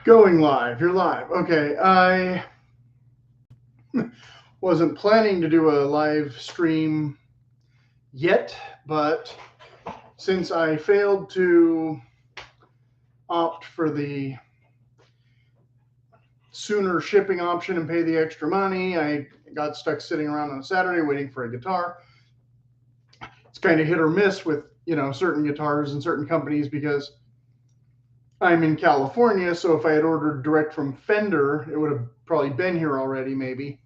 Going live. You're live. Okay. I wasn't planning to do a live stream yet, but since I failed to opt for the sooner shipping option and pay the extra money, I got stuck sitting around on a Saturday waiting for a guitar. It's kind of hit or miss with, certain guitars and certain companies because I'm in California, so if I had ordered direct from Fender, it would have probably been here already, maybe,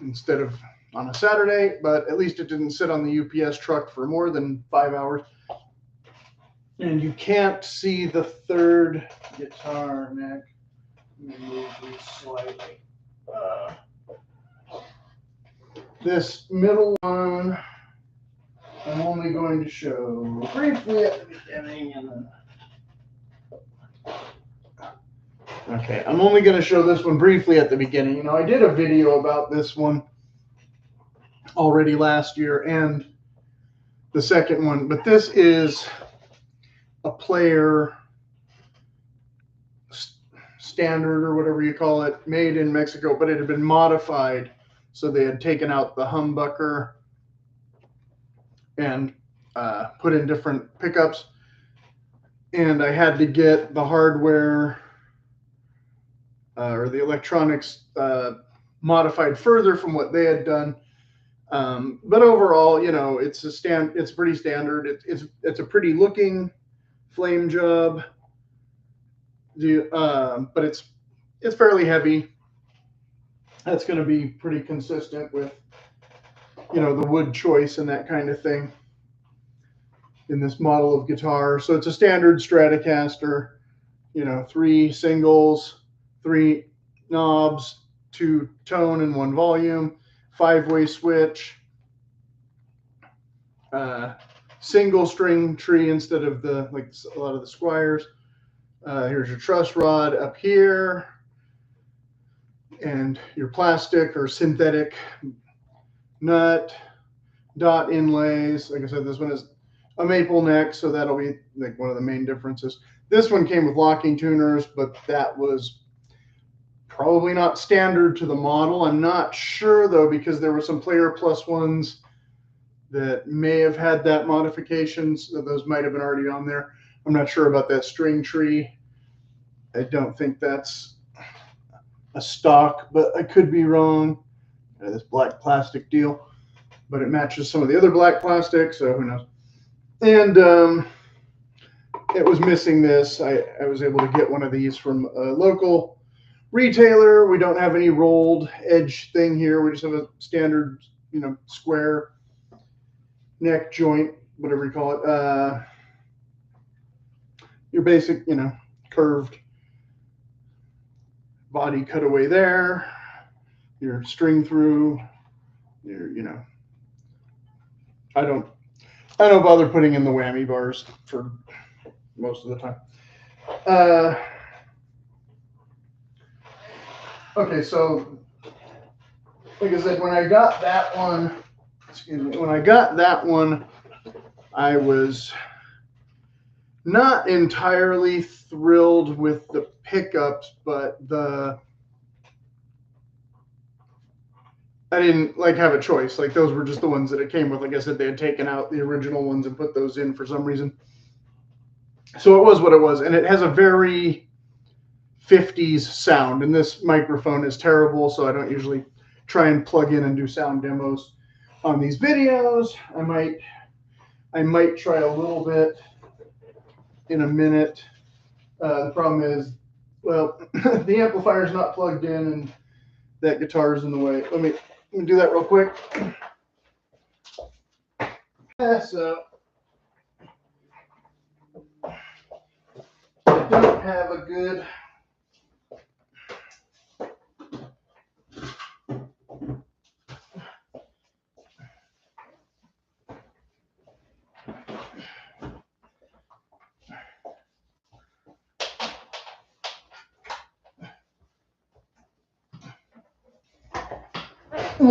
instead of on a Saturday, but at least it didn't sit on the UPS truck for more than 5 hours. And you can't see the third guitar neck. Let me move these slightly. This middle one, I'm only going to show briefly at the beginning and then. Okay, I'm only going to show this one briefly at the beginning. I did a video about this one already last year and the second one, but this is a player standard or whatever you call it, made in Mexico, but it had been modified. So they had taken out the humbucker and put in different pickups. And I had to get the hardware or the electronics modified further from what they had done. But overall, it's pretty standard. It's a pretty looking flame job. But it's fairly heavy. That's going to be pretty consistent with, the wood choice and that kind of thing in this model of guitar. So it's a standard Stratocaster, 3 singles, 3 knobs, 2 tone and 1 volume, 5-way switch, single string tree instead of a lot of the Squires. Here's your truss rod up here, and your plastic or synthetic nut, dot inlays. Like I said, this one is a maple neck, so that'll be like one of the main differences. This one came with locking tuners, but that was probably not standard to the model. I'm not sure though, because there were some Player Plus ones that may have had that modification, so those might have been already on there. I'm not sure about that string tree. I don't think that's a stock, but I could be wrong. This black plastic deal, but it matches some of the other black plastic, so who knows. And it was missing this. I was able to get one of these from a local retailer. We don't have any rolled edge thing here. We just have a standard, square neck joint, whatever you call it. Your basic, curved body cutaway there. Your string through. Your, I don't bother putting in the whammy bars for most of the time. Okay, so like I said, when I got that one, I was not entirely thrilled with the pickups, but I didn't have a choice. Like, those were just the ones that it came with. Like I said, they had taken out the original ones and put those in for some reason. So it was what it was. And it has a very 50s sound. And this microphone is terrible, so I don't usually try and plug in and do sound demos on these videos. I might try a little bit in a minute. The problem is, well, the amplifier is not plugged in and that guitar is in the way. Let me do that real quick. So I don't have a good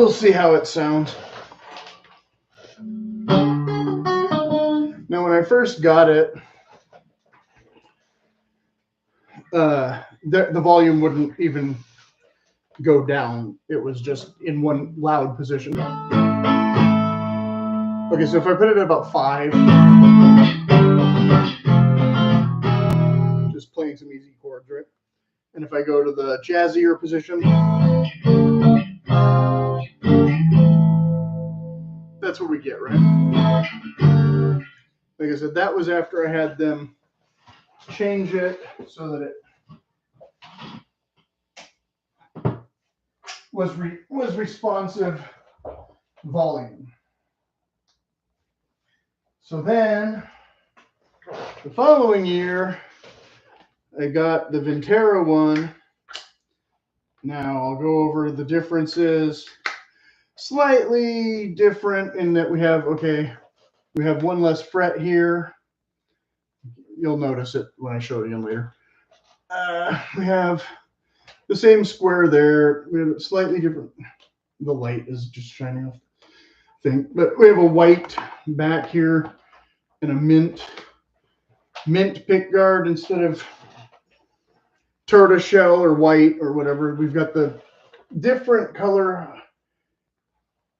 we'll see how it sounds. Now, when I first got it, the volume wouldn't even go down. It was just in one loud position. Okay, so if I put it at about 5, just playing some easy chords, right? And if I go to the jazzier position, that's what we get, right? Like I said, that was after I had them change it so that it was responsive volume. So then the following year, I got the Vintera one. Now I'll go over the differences. Slightly different in that we have one less fret here. You'll notice it when I show it again later. We have the same square there. We have slightly different. The light is just shining off the thing, but we have a white back here and a mint pick guard instead of tortoiseshell or white or whatever. We've got the different color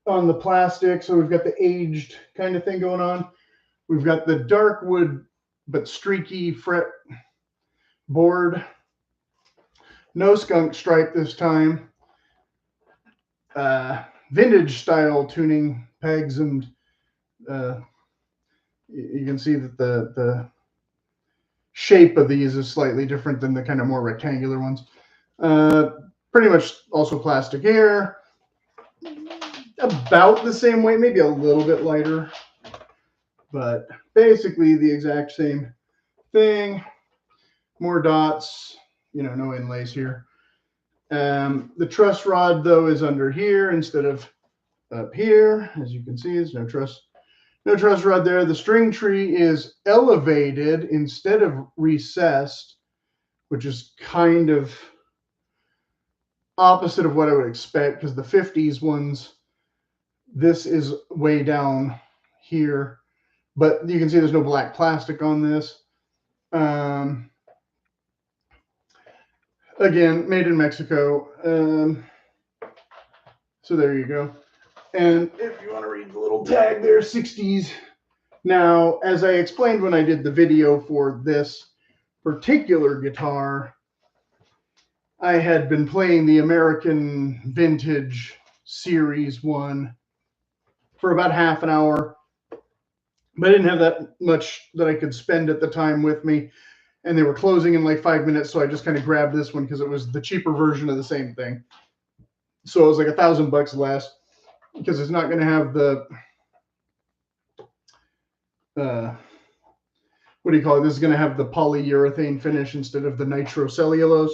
on the plastic, so we've got the aged kind of thing going on. We've got the dark wood but streaky fret board. No skunk stripe this time. Vintage style tuning pegs, and you can see that the shape of these is slightly different than the kind of more rectangular ones. Pretty much also plastic air. About the same weight, maybe a little bit lighter, but basically the exact same thing. More dots, no inlays here. The truss rod though is under here instead of up here. As you can see, there's no truss rod there. The string tree is elevated instead of recessed, which is kind of opposite of what I would expect, because the 50s ones, this is way down here, but you can see there's no black plastic on this. Again, made in Mexico. So there you go. And if you want to read the little tag there, 60s. Now, as I explained when I did the video for this particular guitar, I had been playing the American Vintage Series 1 for about half an hour, but I didn't have that much that I could spend at the time with me, and they were closing in like 5 minutes, so I just kind of grabbed this one because it was the cheaper version of the same thing. So it was like $1,000 less, because it's not going to have the what do you call it? This is going to have the polyurethane finish instead of the nitrocellulose.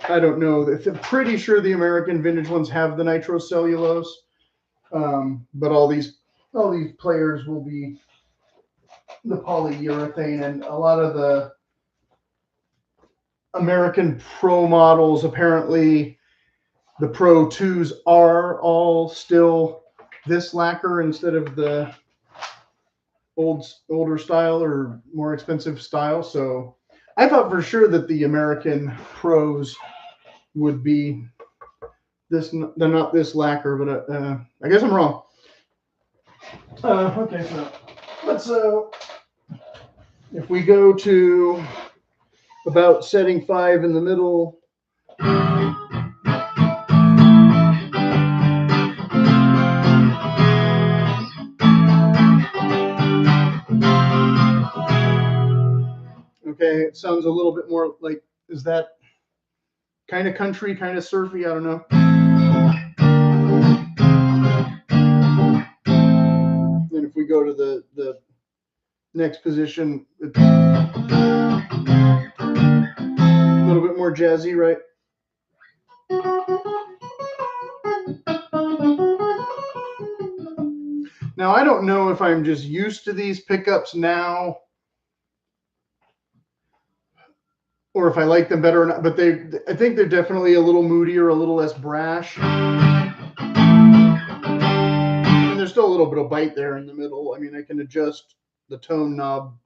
I don't know. I'm pretty sure the American vintage ones have the nitrocellulose, but all these players will be the polyurethane, and a lot of the American Pro models, apparently the Pro 2s are all still this lacquer instead of the older style or more expensive style. So I thought for sure that the American Pros would be this. They're not this lacquer, but I guess I'm wrong. Okay, so let's if we go to about setting 5 in the middle. Okay, it sounds a little bit more like, is that kind of country, kind of surfy? I don't know. And if we go to the next position, it's a little bit more jazzy, right? Now, I don't know if I'm just used to these pickups now, or if I like them better or not, but I think they're definitely a little moodier, a little less brash. And there's still a little bit of bite there in the middle. I mean, I can adjust the tone knob,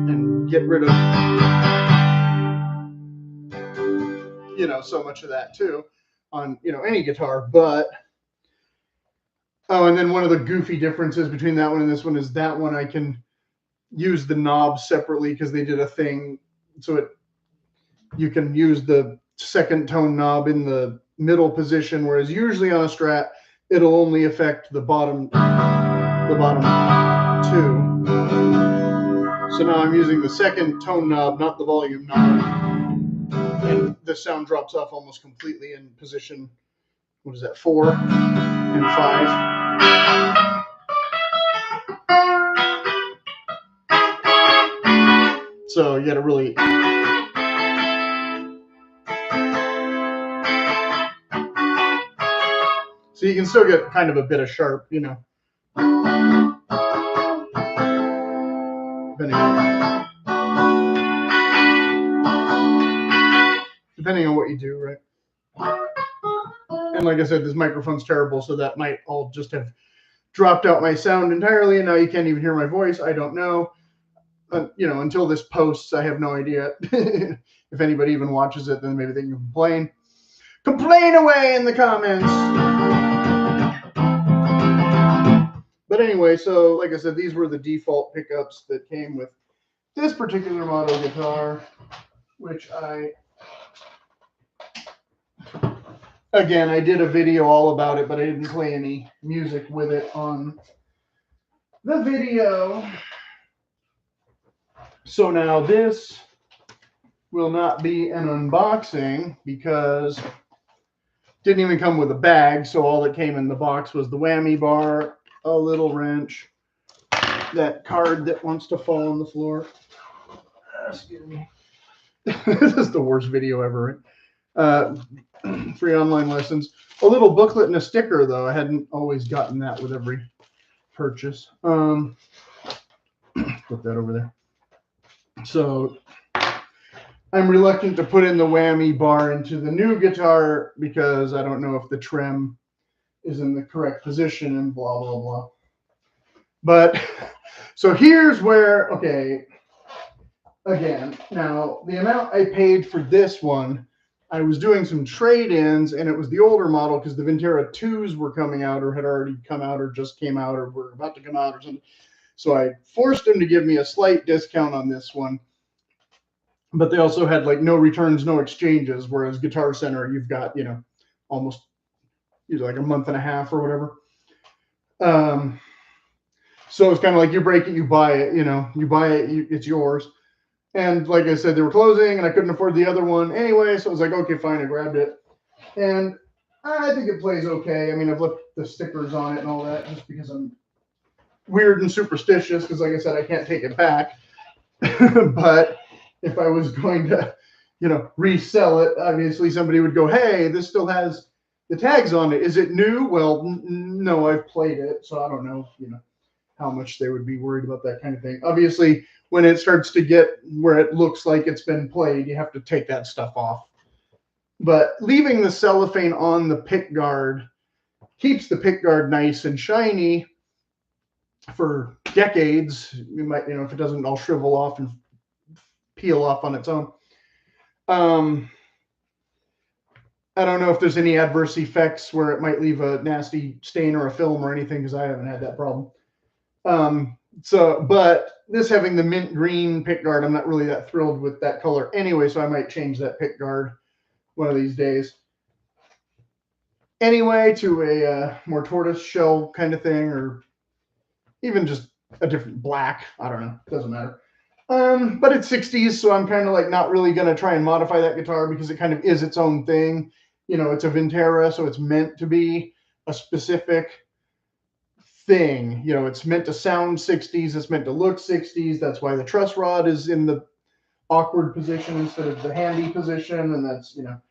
and get rid of, you know, so much of that too on, you know, any guitar. But oh, and then one of the goofy differences between that one and this one is that one I can use the knobs separately because they did a thing so it you can use the second tone knob in the middle position, whereas usually on a Strat it'll only affect the bottom two. So now I'm using the second tone knob, not the volume knob, and the sound drops off almost completely in position, what is that, 4 and 5. So you got to really so you can still get kind of a bit of sharp, you know, depending on what you do, right? And like I said, this microphone's terrible, so that might all just have dropped out my sound entirely, and now you can't even hear my voice. I don't know. You know, until this posts, I have no idea. If anybody even watches it, then maybe they can complain. Complain away in the comments. But anyway, so like I said, these were the default pickups that came with this particular model guitar, which again, I did a video all about it, but I didn't play any music with it on the video. So now this will not be an unboxing because it didn't even come with a bag. So all that came in the box was the whammy bar, a little wrench, that card that wants to fall on the floor. Excuse me. This is the worst video ever. Free online lessons. A little booklet and a sticker, though. I hadn't always gotten that with every purchase. Put that over there. So I'm reluctant to put in the whammy bar into the new guitar because I don't know if the trem is in the correct position and blah, blah, blah. But so here's where, okay, again, now the amount I paid for this one, I was doing some trade-ins, and it was the older model because the Vintera 2s were coming out or had already come out or just came out or were about to come out or something. So I forced them to give me a slight discount on this one. But they also had like no returns, no exchanges, whereas Guitar Center, you've got, you know, almost like a month and a half or whatever. So it's kind of like you break it, you buy it, you know, you buy it, it's yours. And like I said, they were closing and I couldn't afford the other one anyway. So I was like, okay, fine. I grabbed it. And I think it plays okay. I mean, I've looked at the stickers on it and all that just because I'm weird and superstitious because, like I said, I can't take it back. But if I was going to, you know, resell it, obviously somebody would go, hey, this still has the tags on it. Is it new? Well, no, I've played it. So I don't know, you know, how much they would be worried about that kind of thing. Obviously, when it starts to get where it looks like it's been played, you have to take that stuff off. But leaving the cellophane on the pick guard keeps the pick guard nice and shiny for decades. You might, you know, if it doesn't all shrivel off and peel off on its own. I don't know if there's any adverse effects where it might leave a nasty stain or a film or anything, because I haven't had that problem. But this having the mint green pick guard, I'm not really that thrilled with that color anyway, so I might change that pick guard one of these days. Anyway, to a more tortoise shell kind of thing, or even just a different black. I don't know. Doesn't matter. But it's 60s, so I'm kind of like not really going to try and modify that guitar because it kind of is its own thing. You know, it's a Vintera, so it's meant to be a specific thing. You know, it's meant to sound 60s. It's meant to look 60s. That's why the truss rod is in the awkward position instead of the handy position. And that's, you know,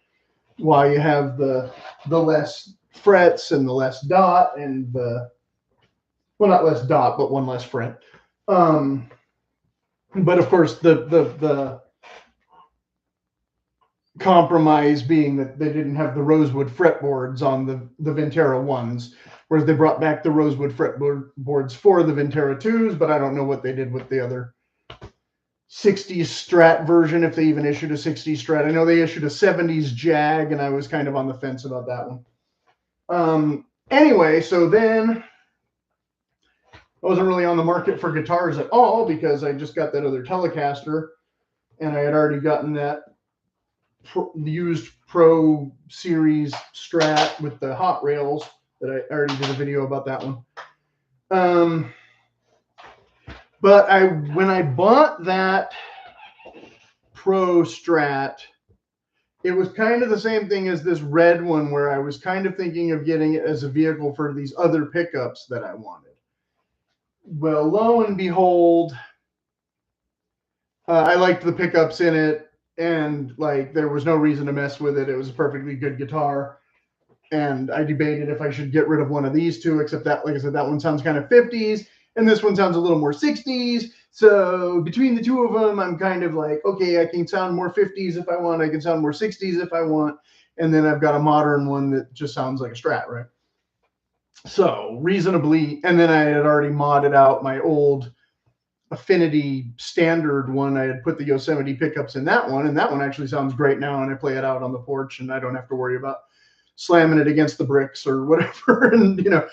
why you have the less frets and the less dot and the, well, not less dot, but one less fret. But of course, the compromise being that they didn't have the rosewood fretboards on the Vintera 1s, whereas they brought back the rosewood fretboards for the Vintera 2s, but I don't know what they did with the other 60s Strat version, if they even issued a 60s Strat. I know they issued a 70s Jag, and I was kind of on the fence about that one. Anyway, so then I wasn't really on the market for guitars at all because I just got that other Telecaster, and I had already gotten that used Pro Series Strat with the hot rails that I already did a video about that one. But when I bought that Pro Strat, it was kind of the same thing as this red one, where I was kind of thinking of getting it as a vehicle for these other pickups that I wanted. Well, lo and behold, I liked the pickups in it, and like there was no reason to mess with it. It was a perfectly good guitar, and I debated if I should get rid of one of these two, except that, like I said, that one sounds kind of 50s, and this one sounds a little more 60s. So between the two of them, I'm kind of like, okay, I can sound more 50s if I want. I can sound more 60s if I want. And then I've got a modern one that just sounds like a Strat, right? So reasonably, and then I had already modded out my old Affinity standard one. I had put the Yosemite pickups in that one, and that one actually sounds great now, and I play it out on the porch, and I don't have to worry about slamming it against the bricks or whatever. And, you know,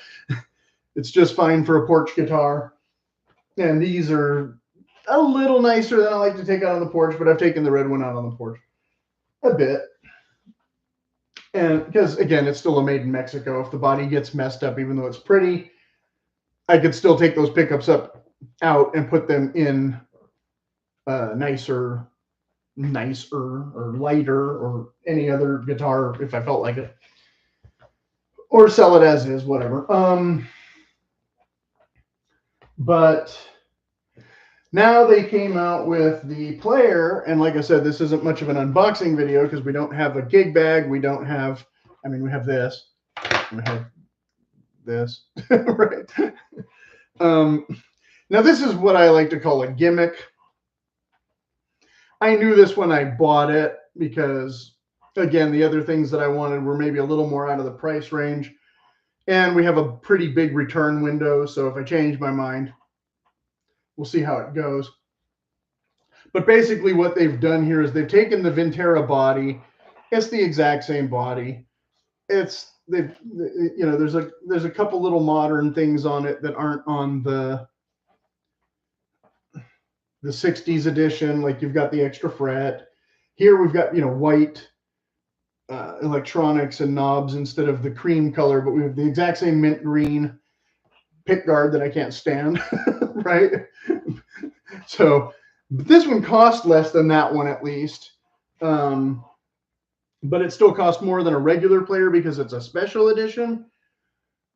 it's just fine for a porch guitar. And these are a little nicer than I like to take out on the porch, but I've taken the red one out on the porch a bit. And because, again, it's still a made in Mexico. If the body gets messed up, even though it's pretty, I could still take those pickups out and put them in nicer or lighter or any other guitar if I felt like it. Or sell it as is, whatever. But now they came out with the player, and like I said, this isn't much of an unboxing video because we don't have a gig bag. We don't have, I mean, we have this. We have this, right? Now this is what I like to call a gimmick. I knew this when I bought it because, again, the other things that I wanted were maybe a little more out of the price range. And we have a pretty big return window, so if I change my mind, we'll see how it goes. But basically what they've done here is they've taken the Vintera body. It's the exact same body. It's, you know, there's a couple little modern things on it that aren't on the 60s edition. Like you've got the extra fret. Here we've got, you know, white electronics and knobs instead of the cream color, but we have the exact same mint green pick guard that I can't stand, right? So this one cost less than that one at least, but it still cost more than a regular player because it's a special edition.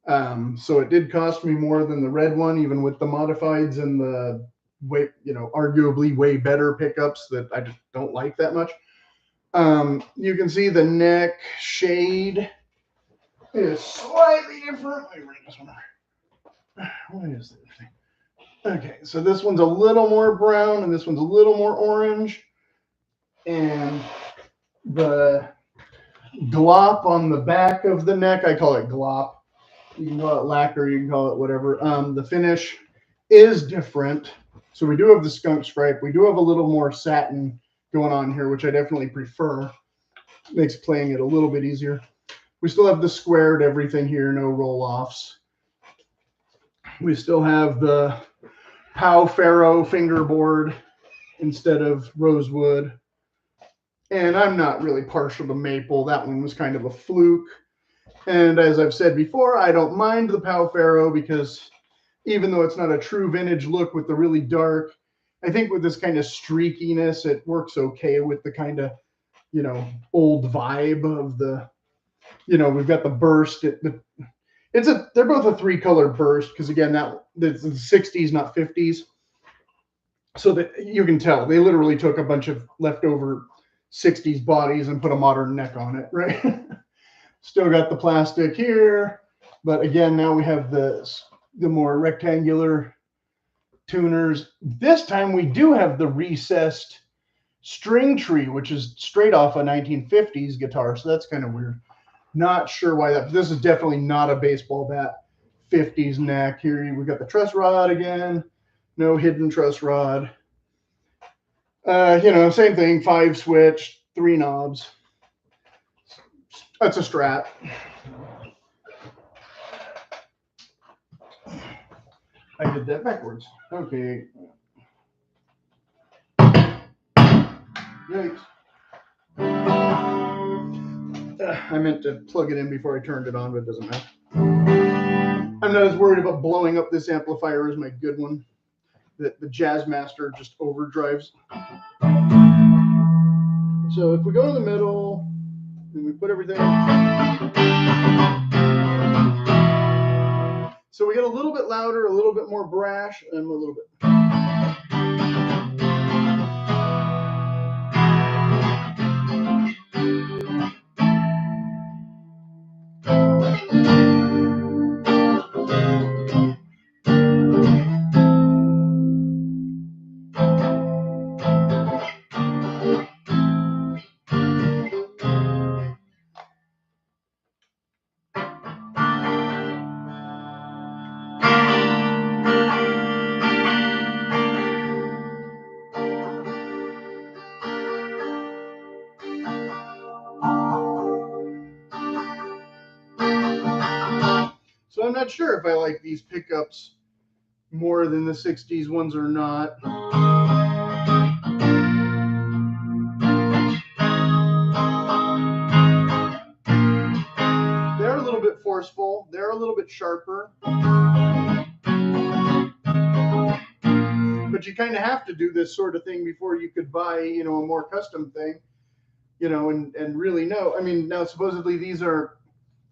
So it did cost me more than the red one, even with the modifieds and the way, you know, arguably way better pickups that I just don't like that much. You can see the neck shade is slightly different. Let me bring this one over. What is this thing? Okay, so this one's a little more brown and this one's a little more orange. And the glop on the back of the neck, I call it glop. You can call it lacquer, you can call it whatever. The finish is different. So we do have the skunk stripe. We do have a little more satin going on here, which I definitely prefer. Makes playing it a little bit easier. We still have the squared everything here, no roll-offs. We still have the Pau Ferro fingerboard instead of rosewood. And I'm not really partial to maple. That one was kind of a fluke. And as I've said before, I don't mind the Pau Ferro because even though it's not a true vintage look with the really dark, I think with this kind of streakiness, it works okay with the kind of, you know, old vibe of the, you know, we've got the burst. They're both a 3-color burst because, again, that's the 60s, not 50s. So that you can tell they literally took a bunch of leftover 60s bodies and put a modern neck on it, right? Still got the plastic here, but again, now we have the more rectangular tuners. This time we do have the recessed string tree, which is straight off a 1950s guitar, so that's kind of weird. Not sure why that. This is definitely not a baseball bat 50s neck. Here we've got the truss rod again. No hidden truss rod. You know, same thing, 5 switch, 3 knobs. That's a Strat. I did that backwards. Okay. Yikes. I meant to plug it in before I turned it on, but it doesn't matter. I'm not as worried about blowing up this amplifier as my good one. The Jazzmaster just overdrives. So if we go in the middle and we put everything, so we get a little bit louder, a little bit more brash, and a little bit. So I'm not sure if I like these pickups more than the 60s ones or not. They're a little bit forceful. They're a little bit sharper. But you kind of have to do this sort of thing before you could buy, you know, a more custom thing, you know, and really know. I mean, now supposedly these are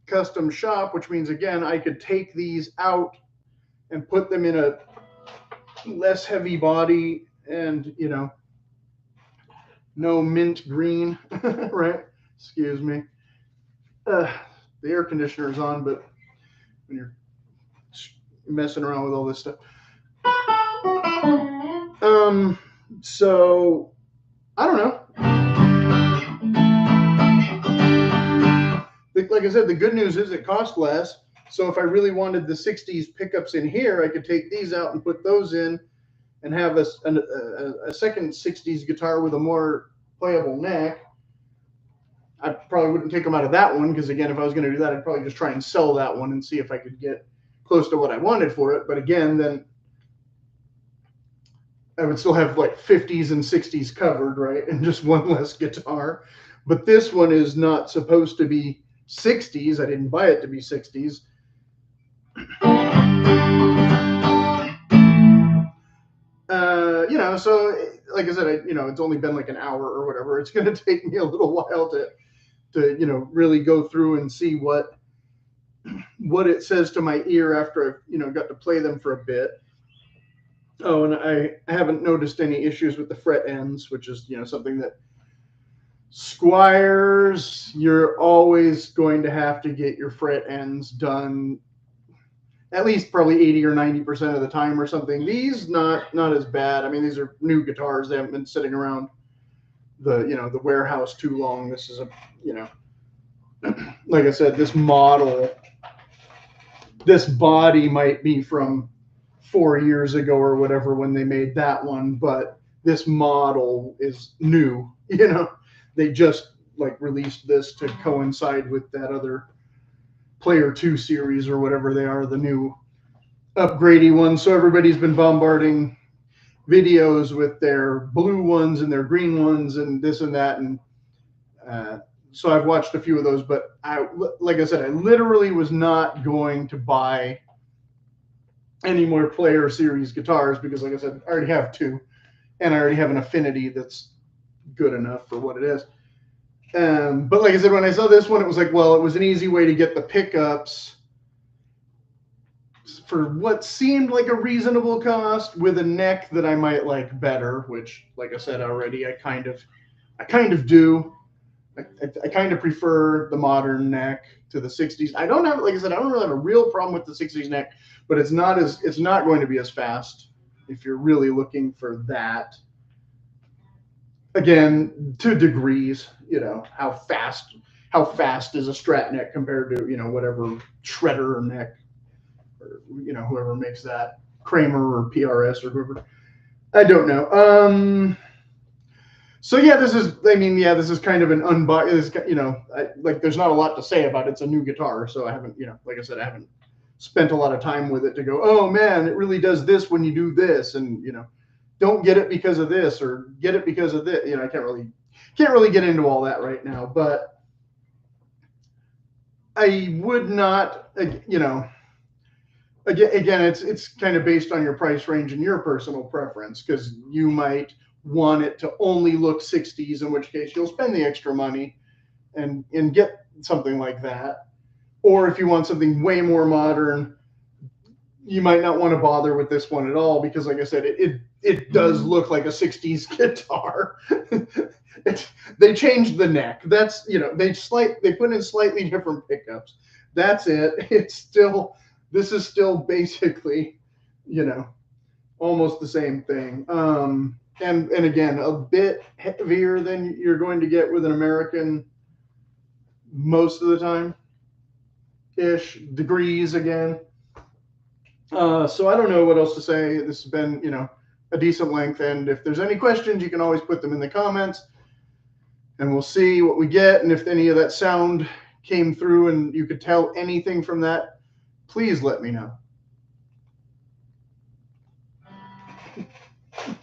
custom shop, which means, again, I could take these out and put them in a less heavy body and, you know, no mint green, right? Excuse me. The air conditioner is on, but when you're messing around with all this stuff. So I don't know. Like I said, the good news is it costs less. So if I really wanted the 60s pickups in here, I could take these out and put those in and have a second 60s guitar with a more playable neck. I probably wouldn't take them out of that one because, again, if I was going to do that, I'd probably just try and sell that one and see if I could get close to what I wanted for it. But again, then I would still have like 50s and 60s covered, right? And just one less guitar. But this one is not supposed to be 60s. I didn't buy it to be 60s. You know, so like I said, you know, it's only been like an hour or whatever. It's going to take me a little while to you know, really go through and see what it says to my ear after I've, you know, got to play them for a bit. Oh, and I haven't noticed any issues with the fret ends, which is, you know, something that Squires, you're always going to have to get your fret ends done at least probably 80 or 90% of the time or something. These not as bad. I mean, these are new guitars. They haven't been sitting around the, you know, the warehouse too long. This is a, you know, like I said, this model, this body might be from 4 years ago or whatever when they made that one, but this model is new. You know, they just like released this to coincide with that other Player 2 series or whatever they are, the new upgradey ones. So everybody's been bombarding videos with their blue ones and their green ones and this and that. And so I've watched a few of those, but like I said, I literally was not going to buy any more Player Series guitars because, like I said, I already have 2, and I already have an Affinity that's good enough for what it is. But like I said, when I saw this one, it was like, well, it was an easy way to get the pickups for what seemed like a reasonable cost with a neck that I might like better, which, like I said already, I kind of do. I kind of prefer the modern neck to the 60s. I don't have, like I said, I don't really have a real problem with the 60s neck, but it's not going to be as fast if you're really looking for that. Again, to degrees, you know, how fast is a Strat neck compared to, you know, whatever shredder neck, or, you know, whoever makes that, Kramer or PRS or whoever. I don't know. So yeah, this is, I mean, yeah, this is kind of an unbiased, you know, like there's not a lot to say about it. It's a new guitar, so I haven't, you know, like I said, I haven't spent a lot of time with it to go, oh man, it really does this when you do this, and you know, don't get it because of this or get it because of this. You know, I can't really get into all that right now, but I would not, you know, again, it's kind of based on your price range and your personal preference, because you might want it to only look 60s, in which case you'll spend the extra money and get something like that. Or if you want something way more modern, you might not want to bother with this one at all, because like I said, it does look like a 60s guitar. They changed the neck. That's, you know, they put in slightly different pickups. That's it. It's still, this is still basically, you know, almost the same thing. And again, a bit heavier than you're going to get with an American most of the time ish, degrees again. So I don't know what else to say. This has been, you know, a decent length, and if there's any questions, you can always put them in the comments, and we'll see what we get. And if any of that sound came through and you could tell anything from that, please let me know.